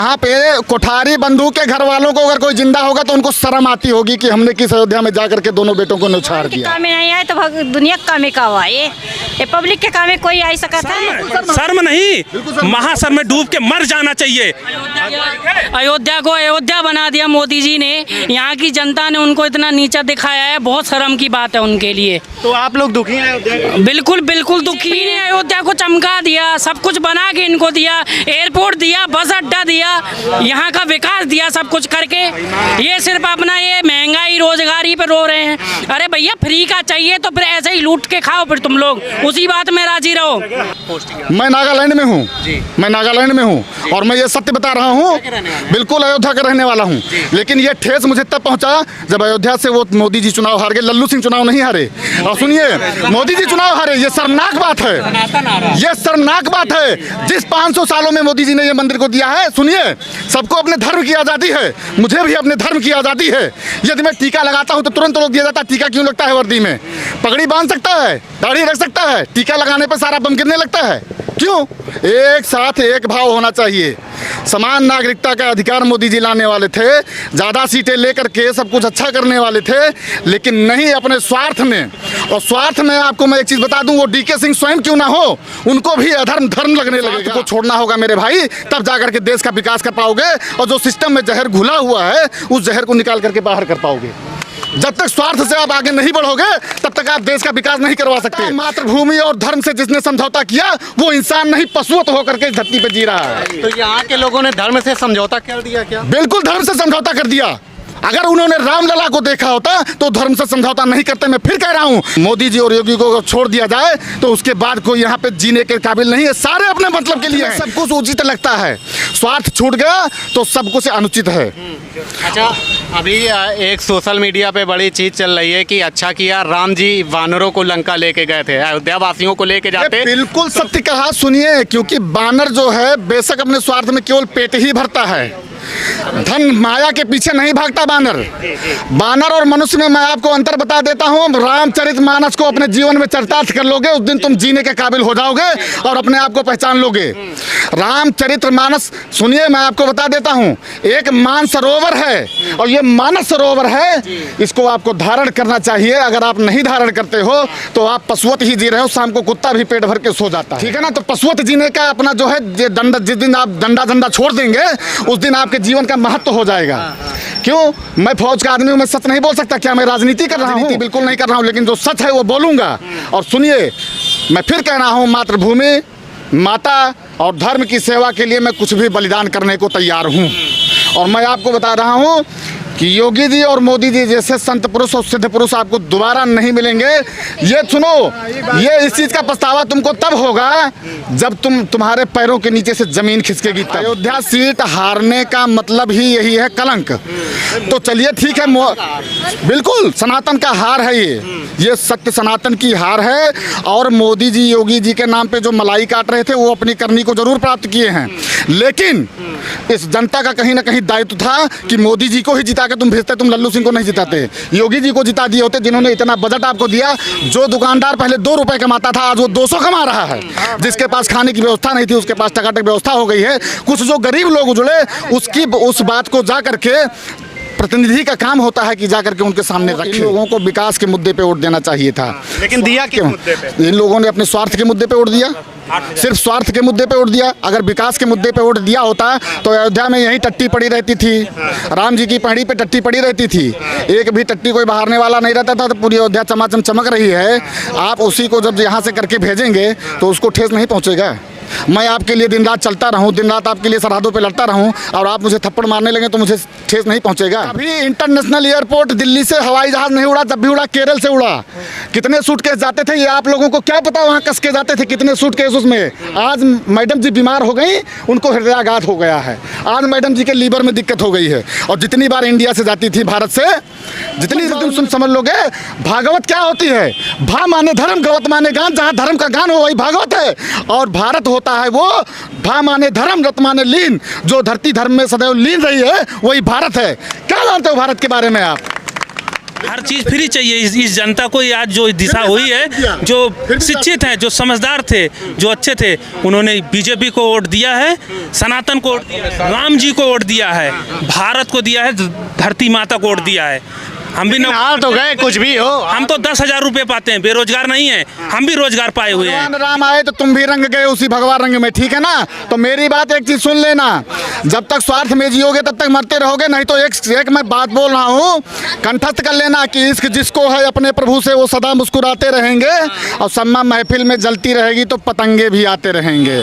यहाँ पे कोठारी बंधु के घर वालों को अगर कोई जिंदा होगा तो उनको शर्म आती होगी कि हमने किस अयोध्या में जाकर के दोनों बेटों को न्यौछावर दिया। काम में नहीं आए तो दुनिया का काम का हुआ ये पब्लिक के काम में कोई आ सकता है? शर्म नहीं, महाशर्म में डूब के मर जाना चाहिए। अयोध्या को अयोध्या बना दिया मोदी जी ने, यहाँ की जनता ने उनको इतना नीचा दिखाया है, बहुत शर्म की बात है उनके लिए। तो आप लोग दुखी हैं अयोध्या? बिल्कुल बिल्कुल दुखी ने अयोध्या को चमका दिया, सब कुछ बना के इनको दिया, एयरपोर्ट दिया, बस अड्डा दिया, यहाँ का विकास दिया, सब कुछ करके ये सिर्फ अपना ये महंगाई रोजगारी पे रो रहे हैं। अरे भैया फ्री का चाहिए तो फिर ऐसे ही लूट के खाओ, फिर तुम लोग उसी बात में राजी रहो। मैं नागालैंड में हूँ, मैं नागालैंड में हूँ और मैं ये सत्य बता रहा हूँ, बिल्कुल अयोध्या का रहने वाला हूँ। लेकिन ये ठेस मुझे तब पहुँचा जब अयोध्या से वो मोदी जी चुनाव हार गए, लल्लू सिंह चुनाव नहीं हारे। और सुनिए, मोदी जी चुनाव हारे, ये शर्मनाक बात है, ये शर्मनाक बात है। जिस 500 सालों में मोदी जी ने ये मंदिर को दिया है, सुनिए, सबको अपने धर्म की आज़ादी है, मुझे भी अपने धर्म की आज़ादी है। यदि मैं टीका लगाता हूँ तो तुरंत रोक दिया जाता है, टीका क्यों लगता है वर्दी में? पगड़ी बांध सकता है, दाढ़ी रख सकता है, टीका लगाने पर सारा बम गिरने लगता है, क्यों? एक साथ एक भाव होना चाहिए। समान नागरिकता का अधिकार मोदी जी लाने वाले थे, ज़्यादा सीटें लेकर के सब कुछ अच्छा करने वाले थे, लेकिन नहीं अपने स्वार्थ में। और स्वार्थ में आपको मैं एक चीज़ बता दूं, वो डीके सिंह स्वयं क्यों ना हो, उनको भी अधर्म धर्म लगने लगेगा। को छोड़ना होगा मेरे भाई, तब जाकर के देश का विकास कर पाओगे, और जो सिस्टम में जहर घुला हुआ है उस जहर को निकाल करके बाहर कर पाओगे। जब तक स्वार्थ से आप आगे नहीं बढ़ोगे तब तक आप देश का विकास नहीं करवा सकते। मातृभूमि और धर्म से जिसने समझौता किया वो इंसान नहीं, पशुवत होकर के इस धरती पे जी रहा है। तो यहाँ के लोगों ने धर्म से समझौता कर दिया क्या? बिल्कुल धर्म से समझौता कर दिया। अगर उन्होंने रामलला को देखा होता तो धर्म से समझौता नहीं करते। मैं फिर कह रहा हूँ, मोदी जी और योगी को छोड़ दिया जाए तो उसके बाद कोई यहाँ पे जीने के काबिल नहीं है। सारे अपने मतलब के लिए सब कुछ उचित लगता है, स्वार्थ छूट गया तो सब कुछ अनुचित है। अच्छा, अभी एक सोशल मीडिया पे बड़ी चीज चल रही है कि अच्छा किया राम जी वानरों को लंका लेके गए थे, अयोध्या वासियों को लेके जाते। बिल्कुल सत्य कहा। सुनिए, क्योंकि बानर जो है बेशक अपने स्वार्थ में केवल पेट ही भरता है, धन माया के पीछे नहीं भागता बानर। बानर और मनुष्य में मैं आपको अंतर बता देता हूँ। रामचरितमानस को अपने जीवन में चरितार्थ कर लोगे, उस दिन तुम जीने के काबिल हो जाओगे और अपने आप को पहचान लोगे। रामचरितमानस सुनिए, मैं आपको बता देता हूँ, एक मानसरोवर है और ये मानस सरोवर है, इसको आपको धारण करना चाहिए। अगर आप नहीं धारण करते हो तो आप पशुवत ही जी रहे हो। शाम को कुत्ता भी पेट भर के सो जाता है, ठीक है ना? तो पशुवत जीने का अपना जो है दंड, जिस दिन आप डंडा धंधा छोड़ देंगे उस दिन आपके जीवन का महत्व हो जाएगा। क्यों? मैं फौज का आदमी हूं, मैं सच नहीं बोल सकता। क्या मैं राजनीति कर रहा हूं? बिल्कुल नहीं कर रहा हूं, लेकिन जो सच है वो बोलूंगा। और सुनिए, मैं फिर कह रहा हूं, मातृभूमि, माता और धर्म की सेवा के लिए मैं कुछ भी बलिदान करने को तैयार हूं। और मैं आपको बता रहा हूं कि योगी जी और मोदी जी जैसे संत पुरुष और सिद्ध पुरुष आपको दोबारा नहीं मिलेंगे। ये सुनो, ये इस चीज का पछतावा तुमको तब होगा जब तुम्हारे पैरों के नीचे से जमीन खिसकेगी तब। अयोध्या सीट हारने का मतलब ही यही है, कलंक। तो चलिए ठीक है, बिल्कुल सनातन का हार है ये सत्य सनातन की हार है। और मोदी जी योगी जी के नाम पे जो मलाई काट रहे थे वो अपनी करनी को जरूर प्राप्त किए हैं, लेकिन इस जनता का कहीं ना कहीं दायित्व था कि मोदी जी को ही जिता के तुम भेजते, तुम लल्लू सिंह को नहीं जिताते। योगी जी को जिता दिए होते, जिन्होंने इतना बजट आपको दिया। जो दुकानदार पहले 2 रुपए कमाता था आज वो 200 कमा रहा है। जिसके पास खाने की व्यवस्था नहीं थी उसके पास टकाटक व्यवस्था हो गई है। कुछ जो गरीब लोग उजड़े उस बात को जा करके प्रतिनिधि का काम होता है कि जाकर के उनके सामने रखें। इन लोगों को विकास के मुद्दे पे वोट देना चाहिए था, लेकिन दिया क्यों? इन लोगों ने अपने स्वार्थ के मुद्दे पे वोट दिया, सिर्फ स्वार्थ के मुद्दे पे वोट दिया। अगर विकास के मुद्दे पे वोट दिया होता तो अयोध्या में यही टट्टी पड़ी रहती थी, राम जी की पहाड़ी पे टट्टी पड़ी रहती थी, एक भी टट्टी कोई बहारने वाला नहीं रहता था। तो पूरी अयोध्या चमाचम चमक रही है। आप उसी को जब यहाँ से करके भेजेंगे तो उसको ठेस नहीं पहुँचेगा। मैं आपके लिए दिन रात चलता रहूं, दिन रात आपके लिए सरहदों पे लड़ता रहूं और आप मुझे थप्पड़ मारने लगे तो मुझे ठेस नहीं पहुंचेगा। अभी इंटरनेशनल एयरपोर्ट दिल्ली से हवाई जहाज नहीं उड़ा, जब भी उड़ा केरल से उड़ा। कितने सूटकेस जाते थे ये आप लोगों को क्या पता, वहाँ कस के जाते थे कितने सूटकेस उसमें। आज मैडम जी बीमार हो गई, उनको हृदयाघात हो गया है। आज मैडम जी के लीवर में दिक्कत हो गई है। और जितनी बार इंडिया से जाती थी भारत से, जितनी तुम समझ लोगे भागवत क्या होती है। भा माने धर्म, गवत माने गान, जहाँ धर्म का गान हो वही भागवत है। और भारत होता है वो भा माने धर्म, रत माने लीन। जो धरती धर्म में सदैव लीन रही है वही भारत है। क्या जानते हो भारत के बारे में आप? हर चीज़ फ्री चाहिए इस जनता को। ये आज जो दिशा हुई है, जो शिक्षित हैं, जो समझदार थे, जो अच्छे थे, उन्होंने बीजेपी को वोट दिया है, सनातन को वोट दिया है, राम जी को वोट दिया है, भारत को दिया है, धरती माता को वोट दिया है। हम भी हार तो गए कुछ भी हो, हम तो 10,000 रुपये पाते हैं, बेरोजगार नहीं है, हम भी रोजगार पाए हुए हैं। भगवान राम आए तो तुम भी रंग गए उसी भगवान रंग में, ठीक है ना। तो मेरी बात एक चीज सुन लेना, जब तक स्वार्थ में जियोगे तब तक मरते रहोगे, नहीं तो एक मैं बात बोल रहा हूँ, कंठस्थ कर लेना कि इश्क जिसको है अपने प्रभु से वो सदा मुस्कुराते रहेंगे, और सम्मा महफिल में जलती रहेगी तो पतंगे भी आते रहेंगे।